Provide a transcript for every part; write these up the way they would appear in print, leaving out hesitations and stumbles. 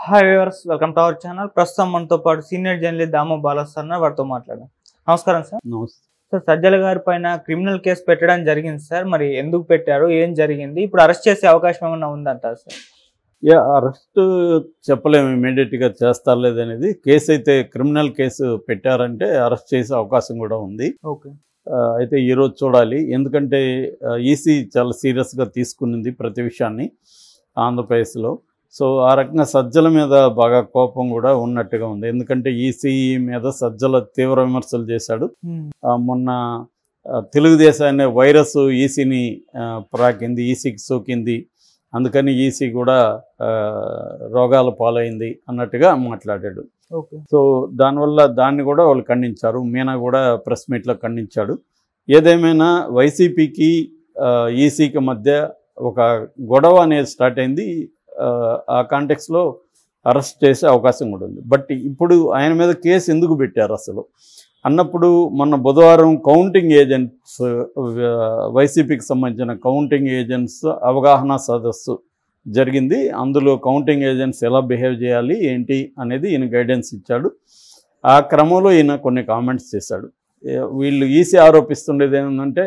Hi viewers, welcome to our channel. ప్రస్తుతం మనతో పాటు సీనియర్ జర్నలిస్ట్ దాము బాలసన్న వారితో మాట్లాడాం. నమస్కారం సార్. సార్, సజ్జల గారి పైన క్రిమినల్ కేసు పెట్టడం జరిగింది సార్. మరి ఎందుకు పెట్టారు, ఏం జరిగింది, ఇప్పుడు అరెస్ట్ చేసే అవకాశం ఏమైనా ఉందంటారు సార్? అరెస్ట్ చెప్పలేము ఇమీడియట్గా చేస్తారు లేదనేది. కేసు అయితే క్రిమినల్ కేసు పెట్టారంటే అరెస్ట్ చేసే అవకాశం కూడా ఉంది. ఓకే. అయితే ఈరోజు చూడాలి, ఎందుకంటే ఈసీ చాలా సీరియస్గా తీసుకునింది ప్రతి విషయాన్ని ఆంధ్రప్రదేశ్లో. సో ఆ రకంగా సజ్జల మీద బాగా కోపం కూడా ఉన్నట్టుగా ఉంది. ఎందుకంటే ఈసీ మీద సజ్జల తీవ్ర విమర్శలు చేశాడు. మొన్న తెలుగుదేశం అనే వైరస్ ఈసీని ప్రాకింది, ఈసీకి సోకింది, అందుకని ఈసీ కూడా రోగాల పాలైంది అన్నట్టుగా మాట్లాడాడు. సో దానివల్ల దాన్ని కూడా వాళ్ళు ఖండించారు. మీనా కూడా ప్రెస్ మీట్లో ఖండించాడు. ఏదేమైనా వైసీపీకి ఈసీకి మధ్య ఒక గొడవ అనేది స్టార్ట్ అయింది. ఆ కాంటెక్స్లో అరెస్ట్ చేసే అవకాశం కూడా ఉంది. బట్ ఇప్పుడు ఆయన మీద కేసు ఎందుకు పెట్టారు అసలు అన్నప్పుడు, మొన్న బుధవారం కౌంటింగ్ ఏజెంట్స్, వైసీపీకి సంబంధించిన కౌంటింగ్ ఏజెంట్స్ అవగాహన సదస్సు జరిగింది. అందులో కౌంటింగ్ ఏజెంట్స్ ఎలా బిహేవ్ చేయాలి ఏంటి అనేది ఈయన గైడెన్స్ ఇచ్చాడు. ఆ క్రమంలో ఈయన కొన్ని కామెంట్స్ చేశాడు. వీళ్ళు ఈసీ ఆరోపిస్తుండేది ఏంటంటే,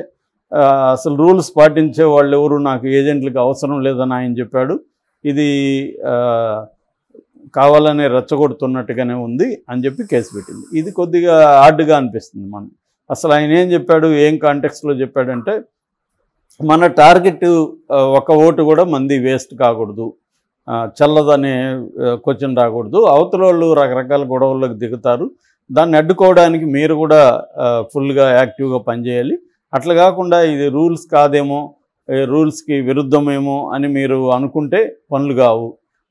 అసలు రూల్స్ పాటించే వాళ్ళు ఎవరు నాకు ఏజెంట్లకు అవసరం లేదని ఆయన చెప్పాడు. ఇది కావాలనే రెచ్చగొడుతున్నట్టుగానే ఉంది అని చెప్పి కేసు పెట్టింది. ఇది కొద్దిగా హార్డ్గా అనిపిస్తుంది. మనం అసలు ఆయన ఏం చెప్పాడు, ఏం కాంటెక్స్లో చెప్పాడంటే, మన టార్గెట్ ఒక ఓటు కూడా మంది వేస్ట్ కాకూడదు, చల్లదనే క్వశ్చన్ రాకూడదు, అవతల వాళ్ళు రకరకాల గొడవల్లోకి దిగుతారు, దాన్ని అడ్డుకోవడానికి మీరు కూడా ఫుల్గా యాక్టివ్గా పనిచేయాలి. అట్లా కాకుండా ఇది రూల్స్ కాదేమో, రూల్స్కి విరుద్ధమేమో అని మీరు అనుకుంటే పనులు కావు.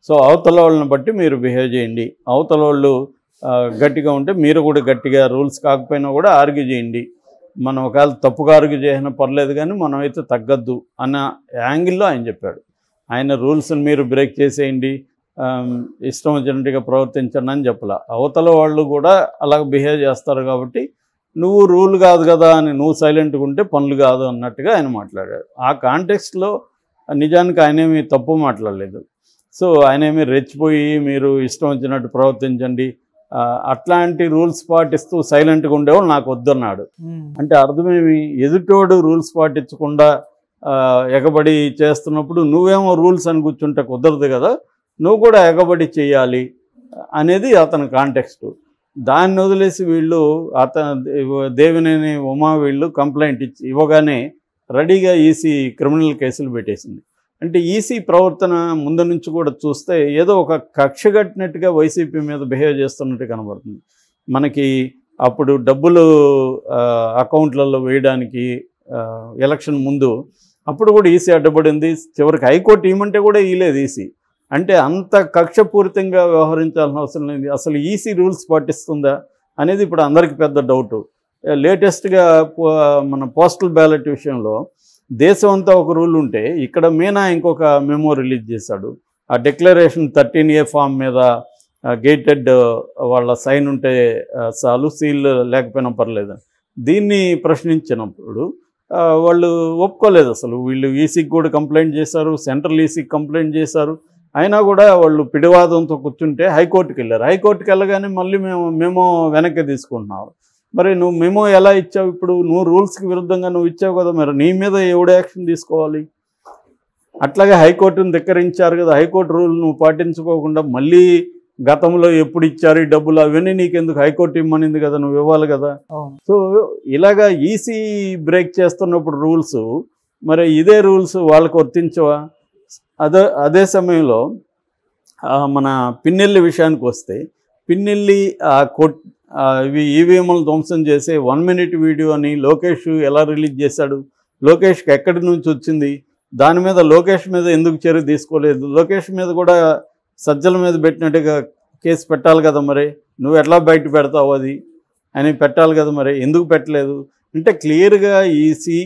సో అవతల వాళ్ళని బట్టి మీరు బిహేవ్ చేయండి. అవతల వాళ్ళు గట్టిగా ఉంటే మీరు కూడా గట్టిగా, రూల్స్ కాకపోయినా కూడా ఆర్గ్యూ చేయండి. మనం ఒకవేళ తప్పుగా ఆర్గ్యూ చేసినా పర్లేదు, కానీ మనం అయితే తగ్గద్దు అన్న యాంగిల్లో ఆయన చెప్పాడు. ఆయన రూల్స్ని మీరు బ్రేక్ చేసేయండి, ఇష్టం వచ్చినట్టుగా ప్రవర్తించండి అని చెప్పాల. అవతల వాళ్ళు కూడా అలా బిహేవ్ చేస్తారు కాబట్టి నువ్వు రూల్ కాదు కదా అని నువ్వు సైలెంట్గా ఉంటే పనులు కాదు అన్నట్టుగా ఆయన మాట్లాడాడు. ఆ కాంటెక్స్ట్లో నిజానికి ఆయనేమి తప్పు మాట్లాడలేదు. సో ఆయనేమి రెచ్చిపోయి మీరు ఇష్టం వచ్చినట్టు ప్రవర్తించండి, అట్లాంటి రూల్స్ పాటిస్తూ సైలెంట్గా ఉండేవాళ్ళు నాకు వద్దన్నాడు. అంటే అర్థమేమి, ఎదుటోడు రూల్స్ పాటించకుండా ఎగబడి చేస్తున్నప్పుడు నువ్వేమో రూల్స్ అని కూర్చుంటే కుదరదు కదా, నువ్వు కూడా ఎగబడి చేయాలి అనేది అతని కాంటెక్స్ట్. దాన్ని వదిలేసి వీళ్ళు దేవినేని ఉమా వీళ్ళు కంప్లైంట్ ఇవ్వగానే రెడీగా ఈసీ క్రిమినల్ కేసులు పెట్టేసింది. అంటే ఈసీ ప్రవర్తన ముందు నుంచి కూడా చూస్తే ఏదో ఒక కక్ష కట్టినట్టుగా వైసీపీ మీద బిహేవ్ చేస్తున్నట్టు కనబడుతుంది మనకి. అప్పుడు డబ్బులు అకౌంట్లలో వేయడానికి ఎలక్షన్ ముందు అప్పుడు కూడా ఈసీ అడ్డుపడింది. చివరికి హైకోర్టు ఇవ్వమంటే కూడా ఇవ్వలేదు ఈసీ. అంటే అంత కక్షపూరితంగా వ్యవహరించాల్సిన అవసరం లేదు. అసలు ఈసీ రూల్స్ పాటిస్తుందా అనేది ఇప్పుడు అందరికీ పెద్ద డౌటు. లేటెస్ట్గా మన పోస్టల్ బ్యాలెట్ విషయంలో దేశం అంతా ఒక రూల్ ఉంటే, ఇక్కడ మీనా ఇంకొక మెమో రిలీజ్ చేశాడు. ఆ డిక్లరేషన్ 13A ఫామ్ మీద గేటెడ్ వాళ్ళ సైన్ ఉంటే చాలు, సీల్ లేకపోయినా పర్లేదు. దీన్ని ప్రశ్నించినప్పుడు వాళ్ళు ఒప్పుకోలేదు. అసలు వీళ్ళు ఈసీకి కూడా కంప్లైంట్ చేశారు, సెంట్రల్ ఈసీకి కంప్లైంట్ చేశారు. అయినా కూడా వాళ్ళు పిడివాదంతో కూర్చుంటే హైకోర్టుకి వెళ్ళారు. హైకోర్టుకి వెళ్ళగానే మళ్ళీ మేము వెనక్కి తీసుకుంటున్నాం. మరి నువ్వు మెమో ఎలా ఇచ్చావు? ఇప్పుడు నువ్వు రూల్స్కి విరుద్ధంగా నువ్వు ఇచ్చావు కదా, మరి నీ మీద ఎవడు యాక్షన్ తీసుకోవాలి? అట్లాగే హైకోర్టును ధిక్కరించారు కదా, హైకోర్టు రూల్ నువ్వు పాటించుకోకుండా మళ్ళీ గతంలో ఎప్పుడు ఇచ్చారు ఈ డబ్బులు అవన్నీ నీకెందుకు, హైకోర్టు ఇమ్మనింది కదా, నువ్వు ఇవ్వాలి కదా. సో ఇలాగా ఈసీ బ్రేక్ చేస్తున్నప్పుడు రూల్స్, మరి ఇదే రూల్స్ వాళ్ళకు వర్తించవా? అదే సమయంలో మన పిన్నెల్లి విషయానికి వస్తే, పిన్నెల్లి ఇవి ఈవీఎంలు ధ్వంసం చేసే 1 minute వీడియోని లోకేష్ ఎలా రిలీజ్ చేశాడు? లోకేష్కి ఎక్కడి నుంచి వచ్చింది? దాని మీద లోకేష్ మీద ఎందుకు చర్య తీసుకోలేదు? లోకేష్ మీద కూడా సజ్జల మీద పెట్టినట్టుగా కేసు పెట్టాలి కదా, మరి నువ్వు ఎట్లా బయట పెడతావు అది అని పెట్టాలి కదా, మరి ఎందుకు పెట్టలేదు? అంటే క్లియర్గా ఈసీ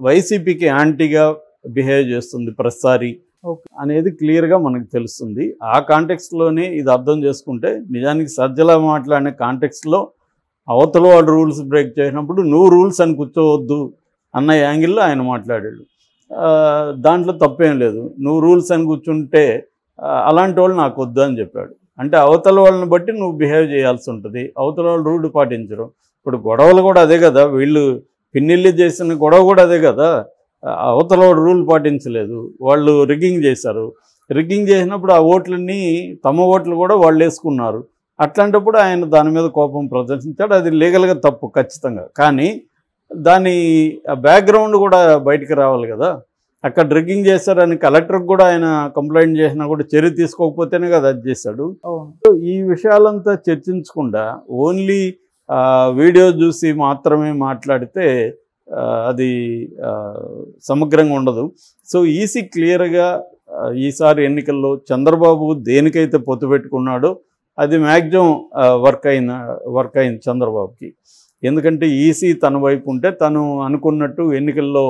వైసీపీకి యాంటీగా బిహేవ్ చేస్తుంది ప్రతిసారి అనేది క్లియర్గా మనకు తెలుస్తుంది. ఆ కాంటెక్స్ట్లోనే ఇది అర్థం చేసుకుంటే, నిజానికి సజ్జల మాట్లాడిన కాంటెక్స్ట్లో అవతల వాడు రూల్స్ బ్రేక్ చేసినప్పుడు నువ్వు రూల్స్ అని కూర్చోవద్దు అన్న యాంగిల్లో ఆయన మాట్లాడాడు. దాంట్లో తప్పేం లేదు. నువ్వు రూల్స్ అని కూర్చుంటే అలాంటి వాళ్ళు నాకు వద్దు అని చెప్పాడు. అంటే అవతల వాళ్ళని బట్టి నువ్వు బిహేవ్ చేయాల్సి ఉంటుంది. అవతల వాళ్ళు రూల్ పాటించరు. ఇప్పుడు గొడవలు కూడా అదే కదా, వీళ్ళు పిన్నిళ్ళు చేసిన గొడవ కూడా అదే కదా. అవతల వాడు రూల్ పాటించలేదు, వాళ్ళు రిగ్గింగ్ చేశారు. రిగ్గింగ్ చేసినప్పుడు ఆ ఓట్లన్నీ తమ ఓట్లు కూడా వాళ్ళు వేసుకున్నారు. అట్లాంటప్పుడు ఆయన దాని మీద కోపం ప్రదర్శించాడు. అది లీగల్గా తప్పు ఖచ్చితంగా. కానీ దాని బ్యాక్గ్రౌండ్ కూడా బయటికి రావాలి కదా. అక్కడ డ్రగ్గింగ్ చేశారని కలెక్టర్కి కూడా ఆయన కంప్లైంట్ చేసినా కూడా చర్య తీసుకోకపోతేనే కదా అది చేశాడు. సో ఈ విషయాలంతా చర్చించకుండా ఓన్లీ వీడియో చూసి మాత్రమే మాట్లాడితే అది సమగ్రంగా ఉండదు. సో ఈసీ క్లియర్గా ఈసారి ఎన్నికల్లో చంద్రబాబు దేనికైతే పొత్తు పెట్టుకున్నాడో అది మ్యాక్సిమం వర్క్ అయింది చంద్రబాబుకి. ఎందుకంటే ఈసీ తన వైపు ఉంటే తను అనుకున్నట్టు ఎన్నికల్లో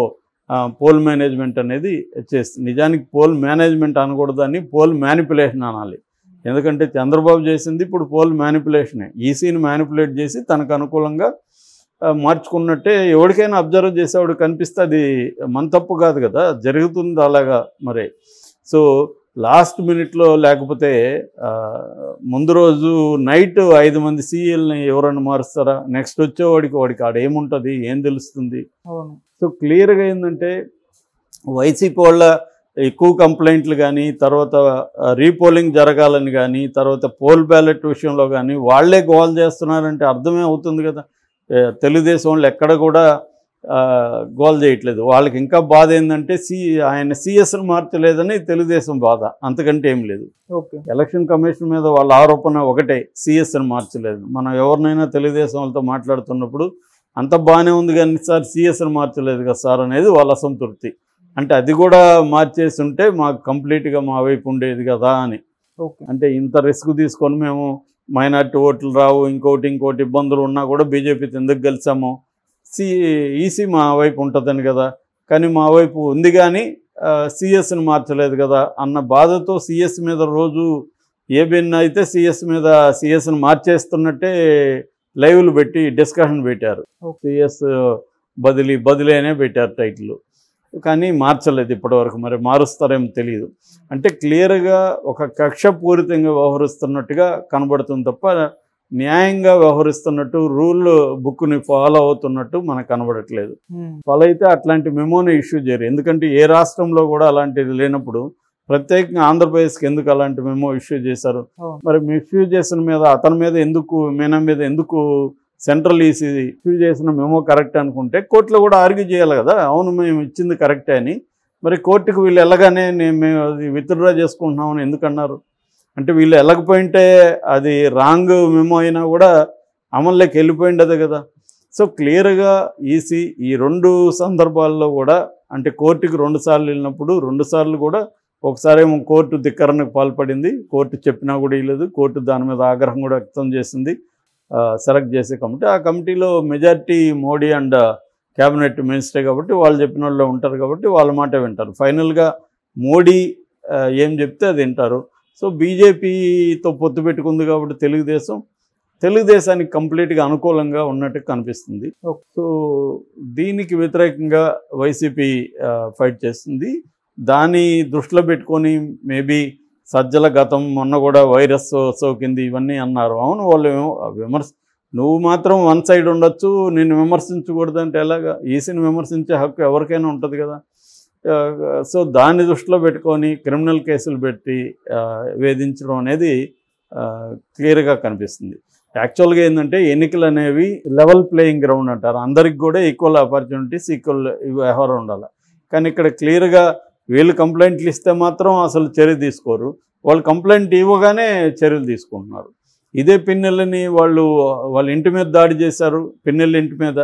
పోల్ మేనేజ్మెంట్ అనేది చేస్తుంది. నిజానికి పోల్ మేనేజ్మెంట్ అనకూడదని పోల్ మ్యానిపులేషన్ అనాలి. ఎందుకంటే చంద్రబాబు చేసింది ఇప్పుడు పోల్ మ్యానిపులేషనే. ఈసీని మ్యానిపులేట్ చేసి తనకు అనుకూలంగా మార్చుకున్నట్టే ఎవరికైనా అబ్జర్వ్ చేసేవాడు కనిపిస్తే అది మన తప్పు కాదు కదా, జరుగుతుంది అలాగా. మరి సో లాస్ట్ మినిట్లో లేకపోతే ముందు రోజు నైట్ 5 మంది సీఎల్ని ఎవరైనా మారుస్తారా? నెక్స్ట్ వచ్చేవాడికి ఆడేముంటుంది, ఏం తెలుస్తుంది? సో క్లియర్గా ఏంటంటే వైసీపీ వాళ్ళ ఎక్కువ కంప్లైంట్లు కానీ, తర్వాత రీపోలింగ్ జరగాలని కానీ, తర్వాత పోల్ బ్యాలెట్ విషయంలో కానీ వాళ్లే గోల్ చేస్తున్నారంటే అర్థమే అవుతుంది కదా. తెలుగుదేశం వాళ్ళు ఎక్కడ కూడా గోల్ చేయట్లేదు. వాళ్ళకి ఇంకా బాధ ఏంటంటే ఆయన సిఎస్ను మార్చలేదని తెలుగుదేశం బాధ, అంతకంటే ఏం లేదు. ఎలక్షన్ కమిషన్ మీద వాళ్ళ ఆరోపణ ఒకటే, సిఎస్ను మార్చలేదు. మనం ఎవరినైనా తెలుగుదేశం వాళ్ళతో మాట్లాడుతున్నప్పుడు అంత బాగానే ఉంది కానీ సార్ సిఎస్ను మార్చలేదు కదా సార్ అనేది వాళ్ళ అసంతృప్తి. అంటే అది కూడా మార్చేసి ఉంటే మాకు కంప్లీట్గా మా వైపు ఉండేది కదా అని. అంటే ఇంత రిస్క్ తీసుకొని మేము మైనార్టీ ఓట్లు రావు, ఇంకోటి ఇబ్బందులు ఉన్నా కూడా బీజేపీతో ఎందుకు గెలిచాము, ఈసీ మా వైపు ఉంటుందని కదా, కానీ మా వైపు ఉంది కానీ సిఎస్ని మార్చలేదు కదా అన్న బాధతో సిఎస్ మీద రోజు ఏబిఎన్ అయితే సిఎస్ని మార్చేస్తున్నట్టే లైవ్లు పెట్టి డిస్కషన్ పెట్టారు. సిఎస్ బదిలీ అనే పెట్టారు టైటిల్, కానీ మార్చలేదు ఇప్పటివరకు. మరి మారుస్తారేమో తెలియదు. అంటే క్లియర్గా ఒక కక్షపూరితంగా వ్యవహరిస్తున్నట్టుగా కనబడుతుంది తప్ప న్యాయంగా వ్యవహరిస్తున్నట్టు, రూల్ బుక్ని ఫాలో అవుతున్నట్టు మనకు కనబడట్లేదు. ఫాలో అయితే అట్లాంటి మెమోని ఇష్యూ చేయరు. ఎందుకంటే ఏ రాష్ట్రంలో కూడా అలాంటిది లేనప్పుడు ప్రత్యేకంగా ఆంధ్రప్రదేశ్కి ఎందుకు అలాంటి మెమో ఇష్యూ చేశారు? మరి ఇష్యూ చేసిన మీద అతని మీద ఎందుకు, మీనా మీద ఎందుకు సెంట్రల్ ఈసీ ఇష్యూ చేసిన మెమో కరెక్ట్ అనుకుంటే కోర్టులో కూడా ఆర్గ్యూ చేయాలి కదా, అవును మేము ఇచ్చింది కరెక్టే అని. మరి కోర్టుకు వీళ్ళు వెళ్ళగానే మేము అది విత్డ్రా చేసుకుంటున్నామని ఎందుకన్నారు? అంటే వీళ్ళు వెళ్ళకపోయింటే అది రాంగ్ మెమో అయినా కూడా అమల్లోకి వెళ్ళిపోయిండదు కదా. సో క్లియర్గా ఈసీ ఈ 2 సందర్భాల్లో కూడా, అంటే కోర్టుకి 2 సార్లు వెళ్ళినప్పుడు 2 సార్లు కూడా, ఒకసారేమో కోర్టు ధిక్కరణకు పాల్పడింది, కోర్టు చెప్పినా కూడా ఇవ్వలేదు, కోర్టు దాని మీద ఆగ్రహం కూడా వ్యక్తం చేసింది సెలెక్ట్ చేసే కమిటీ. ఆ కమిటీలో majority Modi and cabinet minister కాబట్టి వాళ్ళు చెప్పిన వాళ్ళు ఉంటారు కాబట్టి వాళ్ళ మాట వింటారు. ఫైనల్గా మోడీ ఏం చెప్తే అది వింటారు. సో బీజేపీతో పొత్తు పెట్టుకుంది కాబట్టి తెలుగుదేశానికి కంప్లీట్గా అనుకూలంగా ఉన్నట్టు కనిపిస్తుంది. సో దీనికి వ్యతిరేకంగా వైసీపీ ఫైట్ చేస్తుంది. దాన్ని దృష్టిలో పెట్టుకొని మేబీ సజ్జల గతం మొన్న కూడా వైరస్ సోకింది ఇవన్నీ అన్నారు. అవును, వాళ్ళు నువ్వు మాత్రం వన్ సైడ్ ఉండొచ్చు, నిన్ను విమర్శించకూడదు అంటే ఎలాగా? ఈసీని విమర్శించే హక్కు ఎవరికైనా ఉంటుంది కదా. సో దాన్ని దృష్టిలో పెట్టుకొని క్రిమినల్ కేసులు పెట్టి వేధించడం అనేది క్లియర్గా కనిపిస్తుంది. యాక్చువల్గా ఏంటంటే ఎన్నికలు అనేవి లెవెల్ ప్లేయింగ్ గ్రౌండ్ అంటారు. అందరికి కూడా ఈక్వల్ ఆపర్చునిటీస్, ఈక్వల్ వ్యవహారం ఉండాలి. కానీ ఇక్కడ క్లియర్గా వీళ్ళు కంప్లైంట్లు ఇస్తే మాత్రం అసలు చర్య తీసుకోరు, వాళ్ళు కంప్లైంట్ ఇవ్వగానే చర్యలు తీసుకుంటున్నారు. ఇదే పిన్నెల్ని వాళ్ళ ఇంటి మీద దాడి చేశారు, పిన్నెల్లి ఇంటి మీద,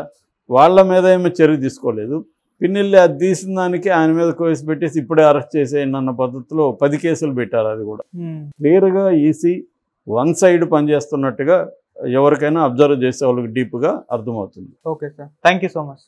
వాళ్ళ మీద ఏమీ చర్య తీసుకోలేదు. పిన్నెల్లి అది తీసిన దానికి ఆయన మీద కేసు పెట్టేసి ఇప్పుడే అరెస్ట్ చేసేయండి అన్న పద్ధతిలో 10 కేసులు పెట్టారు. అది కూడా క్లియర్గా ఈసీ వన్ సైడ్ పనిచేస్తున్నట్టుగా ఎవరికైనా అబ్జర్వ్ చేసే వాళ్ళకి డీప్గా అర్థమవుతుంది. Okay sir, thank you so much.